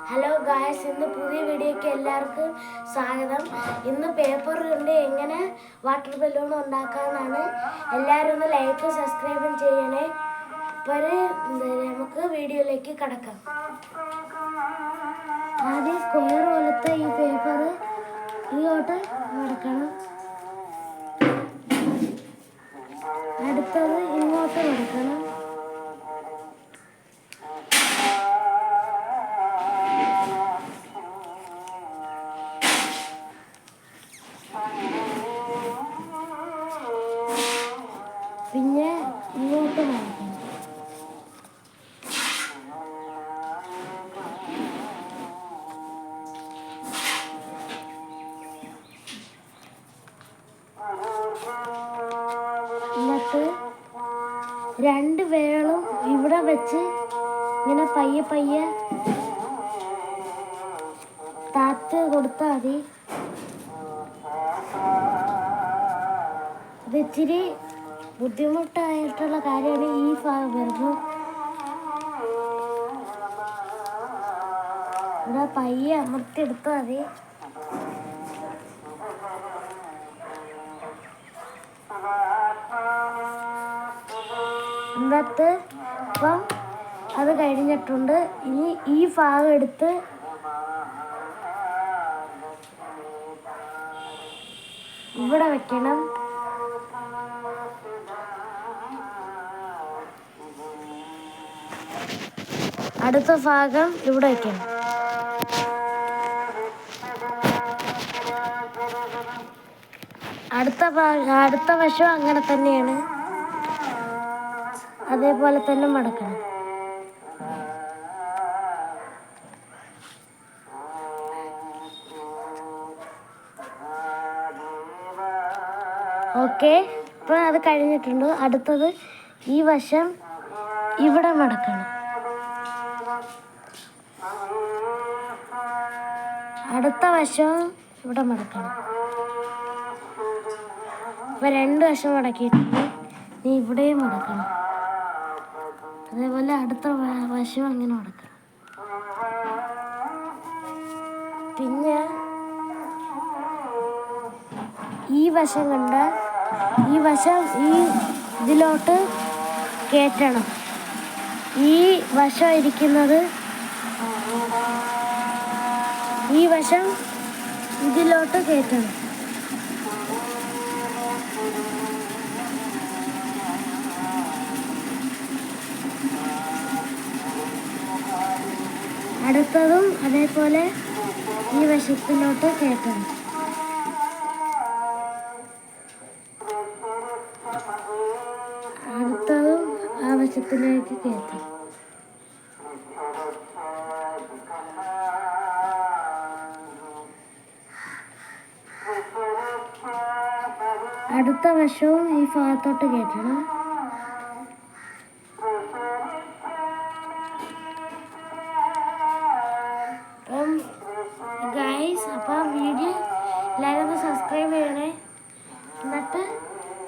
Hello guys, ഇന്ന് പുതിയ വീഡിയോയ്ക്ക് എല്ലാവർക്കും സ്വാഗതം. ഇന്ന് പേപ്പർ കൊണ്ട് എങ്ങനെ വാട്ടർ ബലൂൺ ഉണ്ടാക്കാമെന്നാണ്. എല്ലാവരും ഒന്ന് ലൈക്ക് സബ്സ്ക്രൈബും ചെയ്യണേ. അപ്പോൾ നമുക്ക് വീഡിയോയിലേക്ക് കടക്കാം. ആദ്യം സ്ക്വയർ പോലത്തെ ഈ പേപ്പർ ഇങ്ങോട്ട് മടക്കണം. അടുത്തത് ഇങ്ങോട്ട് മടക്കണം. പിന്നെ ഇങ്ങോട്ട് മടക്കണം. എന്നിട്ട് രണ്ട് വിരലും ഇവിടെ വെച്ച് ഇങ്ങനെ പയ്യെ പയ്യെ താത്ത് കൊടുത്താൽ മതി. ഇത് ഇച്ചിരി ബുദ്ധിമുട്ടായിട്ടുള്ള കാര്യമാണ് ഈ ഭാഗം വരുന്നത്. ഇവിടെ പയ്യെ അമർത്തിയെടുത്താൽ മതി. എന്നിട്ട് ഇപ്പം അത് കഴിഞ്ഞിട്ടുണ്ട്. ഇനി ഈ ഭാഗം എടുത്ത് ഇവിടെ വെക്കണം. അടുത്ത ഭാഗം ഇവിടെ വെക്കണം. അടുത്ത വശം അങ്ങനെ തന്നെയാണ്, അതേപോലെ തന്നെ മടക്കണം. ഓക്കെ, ഇപ്പം അത് കഴിഞ്ഞിട്ടുണ്ട്. അടുത്തത് ഈ വശം ഇവിടെ മടക്കണം. അടുത്ത വശം ഇവിടെ മടക്കണം. ഇപ്പം രണ്ട് വശം മടക്കിയിട്ടുണ്ട്. നീ ഇവിടെയും മടക്കണം. അതേപോലെ അടുത്ത വശം അങ്ങനെ മടക്കണം. പിന്നെ ഈ വശം കണ്ട ഈ വശം ഈ ഇതിലോട്ട് കയറ്റണം. ഈ വശം ഇരിക്കുന്നത് ഈ വശം ഇതിലോട്ട് കയറ്റണം. അടുത്തതും അതേപോലെ ഈ വശത്തിലോട്ട് കയറ്റണം. അടുത്തതും ആ വശത്തിലേക്ക് കയറ്റണം. അടുത്ത വശവും ഈ ഭാഗത്തോട്ട് കയറ്റണം. ഗൈസ്, അപ്പോൾ വീഡിയോ എല്ലാവരും ഒന്ന് സബ്സ്ക്രൈബ് ചെയ്യണേ. എന്നിട്ട്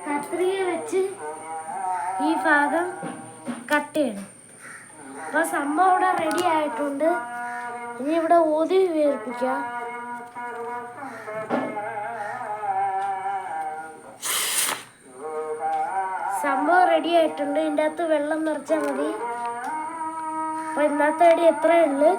കത്രിക വെച്ച് ഈ ഭാഗം കട്ട് ചെയ്യണം. അപ്പോൾ സംഭവം ഇവിടെ റെഡി ആയിട്ടുണ്ട്. ഇനി ഇവിടെ ഊതി വേർപ്പിക്കാം. സംഭവം റെഡി ആയിട്ടുണ്ട്. ഇതിൻ്റെ അകത്ത് വെള്ളം നിറച്ചാൽ മതി. അപ്പോൾ ഇന്നത്തെ വീഡിയോ എത്രയേ ഉള്ളൂ.